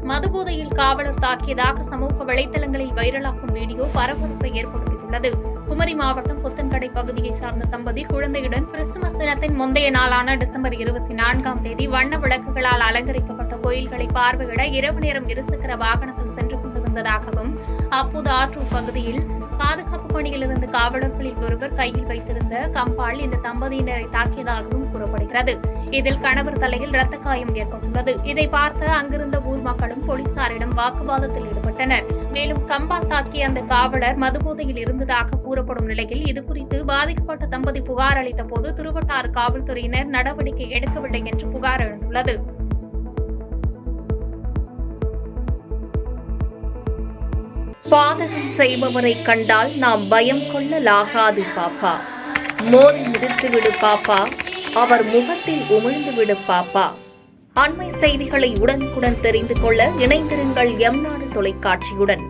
மதுபோதையில் காவலர் தாக்கியதாக சமூக வலைதளங்களில் வைரலாகும் வீடியோ பரபரப்பை ஏற்படுத்தியுள்ளது. குமரி மாவட்டம் புத்தன்கடை பகுதியை சார்ந்த தம்பதி குழந்தையுடன் கிறிஸ்துமஸ் தினத்தின் முந்தைய நாளான டிசம்பர் 24ஆம் தேதி வண்ண விளக்குகளால் அலங்கரிக்கப்பட்ட கோயில்களை பார்வையிட இரவு நேரம் இருசக்கர வாகனத்தில் சென்று கொண்டிருந்ததாகவும், அப்போது ஆற்றூர் பகுதியில் பாதுகாப்பு பணியில் இருந்த காவலர்களில் ஒருவர் கையில் வைத்திருந்த கம்பால் இந்த தம்பதியினரை தாக்கியதாகவும் கூறப்படுகிறது. இதில் கணவர் தலையில் இரத்த காயம் ஏற்பட்டுள்ளது. இதை பார்த்து அங்கிருந்த ஊர் மக்களும் போலீசாரிடம் வாக்குவாதத்தில் ஈடுபட்டனர். மேலும் கம்பால் தாக்கிய அந்த காவலர் மதுபோதையில் இருந்ததாக கூறப்படும் நிலையில் இதுகுறித்து பாதிக்கப்பட்ட தம்பதி புகார் அளித்த போது திருவட்டாறு காவல்துறையினர் நடவடிக்கை எடுக்கவில்லை என்று புகார் எழுந்துள்ளது. பாதகம் செய்பவரை கண்டால் நாம் பயம் கொள்ளலாகாது பாப்பா. மோதி மிதித்துவிடு பாப்பா, அவர் முகத்தில் உமிழ்ந்துவிடு பாப்பா. அண்மை செய்திகளை உடனுக்குடன் தெரிந்து கொள்ள இணைந்திருங்கள் எம் நாடு தொலைக்காட்சியுடன்.